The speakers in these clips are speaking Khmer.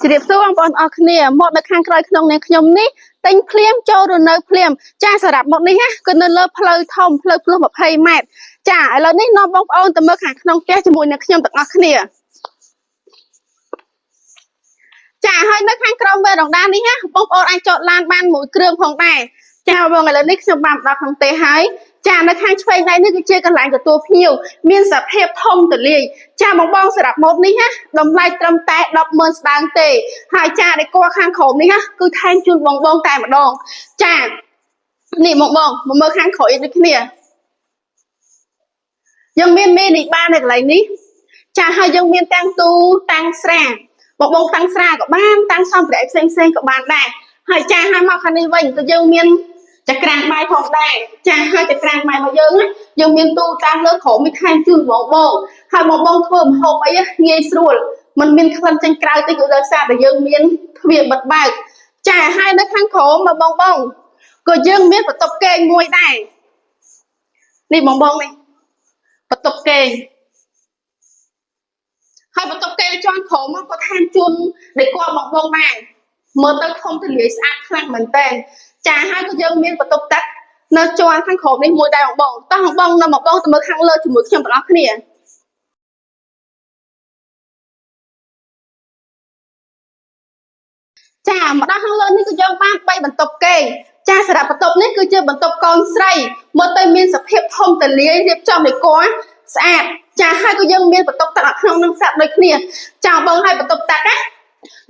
สิริบสู้បងអស់គ្នាមកនៅខាងក្រោយក្នុងនាងខ្ញុំនេះទិញភ្លាមចូលរនៅភ្លាមចាសម្រាប់មកនេះគឺនៅលើផ្លូវធំផ្លូវភ្លោះ20 ម៉ែត្រចាឥឡូវនេះនាំបងប្អូនទៅមើលខាងក្នុងផ្ទះជាមួយនឹងខ្ញុំទាំងអស់គ្នាចាហើយនៅខាងក្រោមវេរដងដាននេះណាបងប្អូនអាចចតឡានបានមួយគ្រឿងផងដែរចាបងឥឡូវនេះខ្ញុំបានដល់ក្នុងផ្ទះហើយចានៅខាងឆ្វេងដៃនេះគឺជាកន្លែងទទួលភ្ញៀវមានសភាពធំទូលាយចាបងសម្រាប់ម៉ូតនេះណាតម្លៃត្រឹមតែ100000ស្ដើងទេហើយចាដែលគួរខាងក្រោមនេះណាគឺថែមជូនបងតែម្ដងចានេះបងមកមើលខាងក្រោយដូចគ្នាយើងមានមេនីបាននៅកន្លែងនេះចាហើយយើងមានតាំងទូតាំងស្រាបងតាំងស្រាក៏បានតាំងសំប្រែផ្សេងក៏បានដែរហើយចាហើយមកខាងនេះវិញក៏យើងមានចក្រានបាយផងដែរចាហើយចក្រានបាយរបស់យើងមានទូតាំងលើក្រោមមានថែមជូនបងហើយបងធ្វើម្ហូបអីងាយស្រួលมันមានក្លិនចេញក្រៅតិចគឺដោយសារតែយើងមានទ្វារបិទបើកចាហើយនៅខាងក្រោមមកបងក៏យើងមានបន្ទប់គេងមួយដែរនេះបងនេះបន្ទប់គេងហើយបន្ទប់គេងជាន់ក្រោមក៏ថែមជូនដែលគាត់បងដែរមើលទៅធំទូលាយស្អាតខ្លាំងមែនតើចាហើយក៏យើងមានបន្ទប់ទឹកនៅជាន់ខាងក្រោមនេះមួយដែរបងតោះបងនៅមកបងទៅមើលខាងលើជាមួយខ្ញុំទាំងអស់គ្នាចាមកដល់ខាងលើនេះគឺយើងបាន3បន្ទប់គេងចាសម្រាប់បន្ទប់នេះគឺជាបន្ទប់កូនស្រីមើលទៅមានសភាពធំទូលាយរៀបចំឲ្យគាត់ស្អាតចាហើយក៏យើងមានបន្ទប់ទឹកក្នុងនឹងស្រាប់ដូចគ្នាចាបងឲ្យបន្ទប់ទឹកណា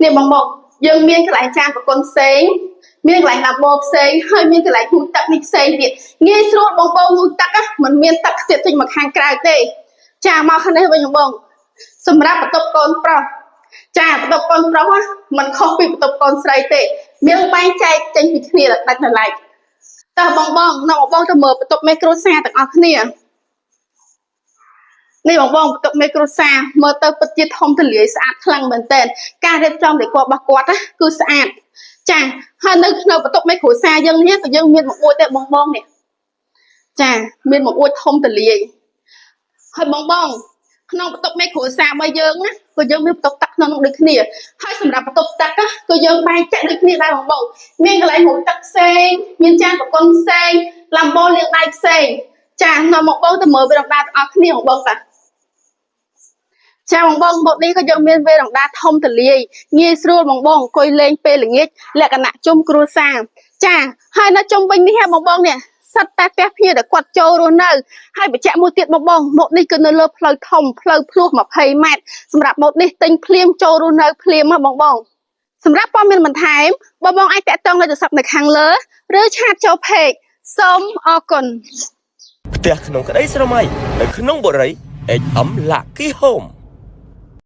នេះបងយើងមានកន្លែងចានប្រគុណផ្សេងមានកន្លែងឡាបោផ្សេងហើយមានកន្លែងងូតទឹកនេះផ្សេងទៀតងាយស្រួលបងងូតទឹកមិនមានទឹកខ្ទាតចេញមកខាងក្រៅទេចាមកខាងនេះវិញបងសម្រាប់បន្ទប់កូនប្រុសចាបន្ទប់កូនប្រុសมันខុសពីបន្ទប់កូនស្រីទេមានបែងចែកចេញពីគ្នាដាច់ណឡែកតើបងនៅបងទៅមើលបន្ទប់មេគ្រួសារទាំងអស់គ្នានេះបងបន្ទប់មេគ្រួសារមើលទៅពិតជាធំទូលាយស្អាតខ្លាំងមែនទែនការរៀបចំដែលគាត់របស់គាត់គឺស្អាតចាហើយនៅក្នុងបន្ទប់មេគ្រួសារយើងនេះក៏យើងមានមកអួចដែរបងនេះចាមានមកអួចធំទូលាយហើយបងក្នុងបន្ទប់មេគ្រួសាររបស់យើងណាក៏យើងមានបន្ទប់ទឹកក្នុងនោះដូចគ្នាហើយសម្រាប់បន្ទប់ទឹកក៏យើងបែងចែកដូចគ្នាដែរបងមានកន្លែងមួយទឹកផ្សេងមានចានប្រគុណផ្សេងឡាំបោលាងដៃផ្សេងចានៅមកបងទៅមើលវារំដាទាំងអស់គ្នាបងតាចាបងមកនេះក៏យើងមានវេរំដាធំទូលាយងាយស្រួលបងអង្គុយលេងពេលល្ងាចលក្ខណៈជុំគ្រួសារចាហើយនៅជុំវិញនេះបងនេះសិតតែផ្ទះភ្ញៀវដែលគាត់ចូលរស់នៅហើយបញ្ជាក់មួយទៀតបងមកនេះគឺនៅលើផ្លូវធំផ្លូវភ្លោះ20 ម៉ែត្រសម្រាប់មកនេះទិញភ្លាមចូលរស់នៅភ្លាមបងសម្រាប់ព័ត៌មានបន្ថែមបងអាចតាក់ទងលេខទូរស័ព្ទនៅខាងលើឬឆាតចូលពេកសូមអរគុណផ្ទះក្នុងក្តីស្រមៃនៅក្នុងបុរីHM Lucky Home